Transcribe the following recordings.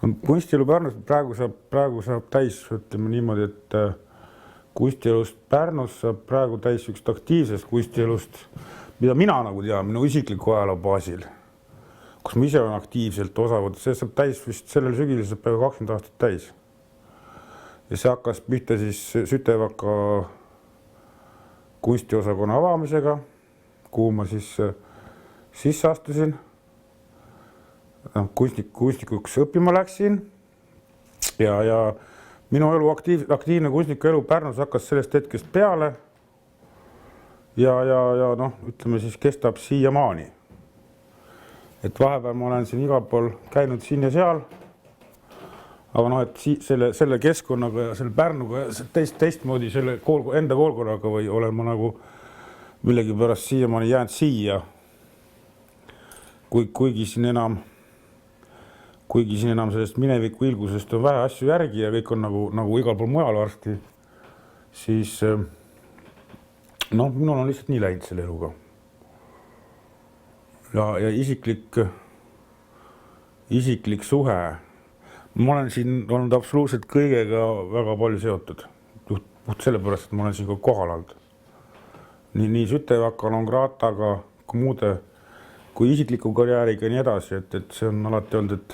Kunstielu Pärnus praegu saab täis, ütleme niimoodi, et kunstielust Pärnus saab praegu täis üks aktiivsest kunstielust, mida mina nagu tean, minu isikliku ajaloo baasil, kus ma ise olen aktiivselt osavõtnud, see saab täis vist sellel sügisel saab peaaegu 20 aastat täis. Ja see hakkas pihta siis Sütevaka kunstiosakonna avamisega, kuhu ma siis sisse astusin. Kunstnikuks õppima läksin ja minu elu aktiivne kunstniku elu Pärnus hakkas sellest hetkest peale ja noh, ütleme siis kestab siiamaani. Et vahepeal ma olen siin igal pool käinud siin ja seal, aga noh, et selle keskkonnaga ja selle Pärnuga ja teistmoodi selle enda koolkonnaga või olen ma nagu millegi pärast siiamaani jäänud siia, kuigi siin enam sellest mineviku ilgusest on vähe asju järgi ja kõik on nagu igal pool mujal varsti, siis noh, minul on lihtsalt nii läinud selle eluga. Ja isiklik suhe. Ma olen siin olnud absoluutselt kõigega väga palju seotud. Puht sellepärast, et ma olen siin ka kohal olnud. Nii Sütevaka, Longrataga, kui muude, kui isikliku karjääriga ja nii edasi, et see on alati olnud, et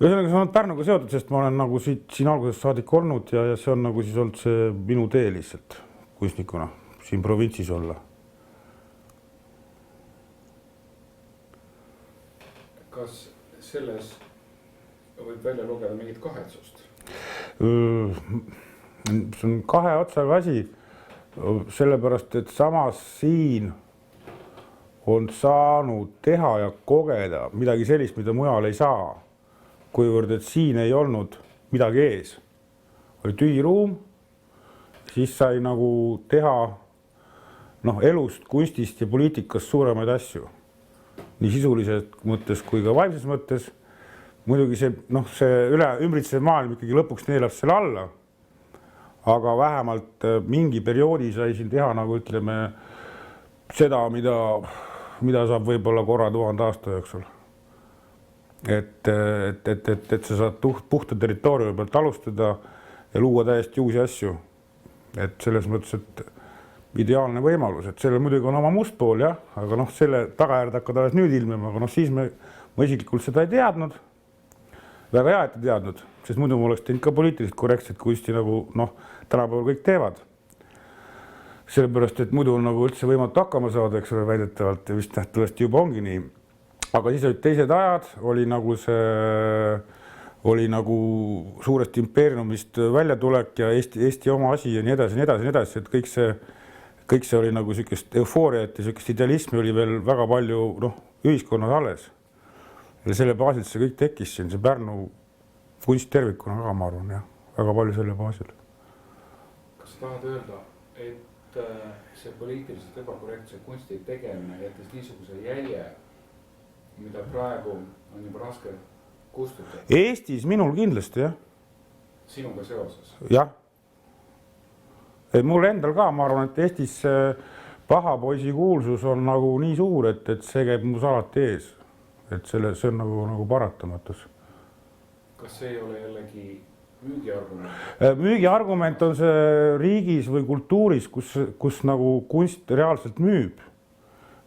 ühesõnaga see on Pärnuga seotud, sest ma olen nagu siin algusest saadik olnud ja see on nagu siis olnud see minu tee lihtsalt kunstnikuna siin provintsis olla. Kas selles võib välja lugeda mingit kahetsust? See on kahe otsaga asi, sellepärast, et samas siin on saanud teha ja kogeda midagi sellist, mida mujal ei saa. Kuivõrd, et siin ei olnud midagi ees. Oli tühi ruum, siis sai nagu teha elust, kunstist ja poliitikast suuremaid asju. Nii sisulises mõttes kui ka vaimses mõttes. Muidugi see ümbritsev maailm ikkagi lõpuks neelab selle alla, aga vähemalt mingi perioodi sai siin teha nagu ütleme seda, mida saab võib-olla korra 1000 aasta jooksul. Et sa saad puhta territooriumi pealt alustada ja luua täiesti uusi asju. Et selles mõttes, et ideaalne võimalus, et sellel muidugi on oma must pool, jah, aga selle tagajärd hakkad alles nüüd ilmema, aga siis ma isiklikult seda ei teadnud. Väga hea, et ei teadnud, sest muidu ma oleks teinud ka poliitiliselt korrektset kunsti nagu tänapäeval kõik teevad. Sellepärast, et muidu on nagu üldse võimatu hakkama saada, eks ole, väidetavalt ja vist nähtavasti juba ongi nii. Aga siis olid teised ajad, oli nagu suurest impeeriumist väljatulek ja Eesti oma asi ja nii edasi, et kõik see oli nagu sellist eufooriat ja sellist idealismi oli veel väga palju ühiskonnas alles. Ja selle baasilt see kõik tekkis siin, see Pärnu kunst tervikuna ka, ma arvan, jah, väga palju selle baasil. Kas sa tahad öelda, et see poliitiliselt ebakorrektse kunsti tegemine jättes niisuguse jälje, mida praegu on juba raske kustutada? Eestis minul kindlasti, jah. Sinuga seoses? Jah. Mul endal ka, ma arvan, et Eestis paha poisi kuulsus on nagu nii suur, et see käib mul alati ees. Et see on nagu paratamatus. Kas see ei ole jällegi müügiargument? Müügiargument on see riigis või kultuuris, kus nagu kunst reaalselt müüb.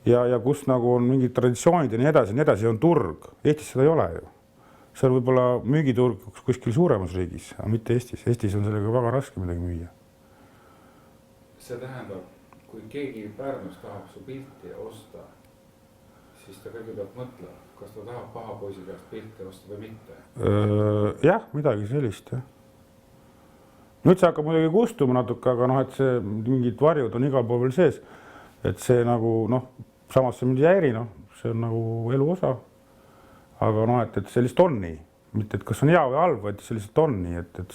Ja kus nagu on mingid traditsioonid ja nii edasi on turg. Eestis seda ei ole ju. See on võib-olla müügiturg kuskil suuremas riigis, aga mitte Eestis. Eestis on sellega väga raske midagi müüa. See tähendab, kui keegi Pärnus tahab su pilti osta, siis ta kõigepealt mõtleb, kas ta tahab paha poisi käest pilti osta või mitte? Jah, midagi sellist. Jah. Nüüd see hakkab muidugi kustuma natuke, aga et see mingid varjud on igal pool veel sees. Et see nagu, samas see mind ei häiri, see on nagu elu osa. Aga et see lihtsalt on nii. Mitte, et kas on hea või halb, vaid see lihtsalt on nii, et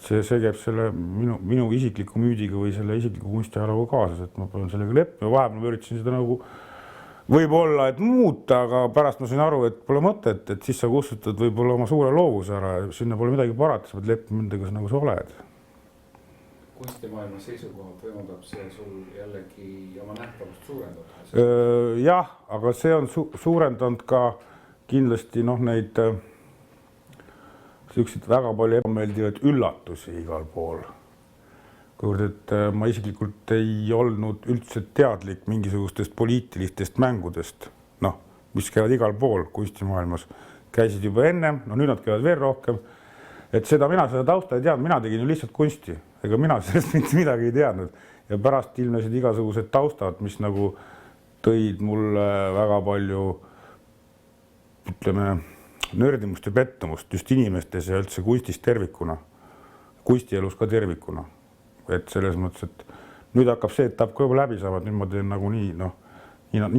see käib selle minu isikliku müüdiga või selle isikliku kunstiajalooga kaasas, et ma pean sellega leppima. Vahepeal ma üritasin seda nagu võib-olla, et muuta, aga pärast ma sain aru, et pole mõtet, et siis sa kustutad võib-olla oma suure loovuse ära ja sinna pole midagi parata, sa pead leppima endaga nagu sa oled. Kunstimaailma seisukohalt võimaldab see sul jällegi oma nähtavust suurendada? Jah, aga see on suurendanud ka kindlasti neid niisuguseid väga palju ebameeldivaid üllatusi igal pool. Kuivõrd, et ma isiklikult ei olnud üldse teadlik mingisugustest poliitilistest mängudest, noh, mis käivad igal pool kunstimaailmas. Käisid juba ennem, no nüüd nad käivad veel rohkem. Et mina seda tausta ei teadnud, mina tegin ju lihtsalt kunsti, ega mina sellest mitte midagi ei teadnud. Ja pärast ilmnesid igasugused taustad, mis nagu tõid mulle väga palju, ütleme, nördimust ja pettumust just inimestes ja üldse kunstis tervikuna, kunstielus ka tervikuna. Et selles mõttes, et nüüd hakkab see etapp ka juba läbi saavad, nüüd ma teen nagu nii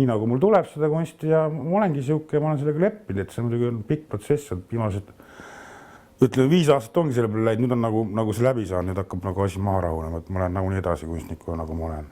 nagu mul tuleb seda kunsti ja ma olengi siuke ja ma olen sellega leppinud, et see muidugi on pikk protsess, et viimased, ütleme 5 aastat ongi selle peale läinud, nüüd on nagu see läbi saanud, nüüd hakkab nagu asi maha rahunema, et ma olen nagu nii edasi kunstnikuna, nagu ma olen.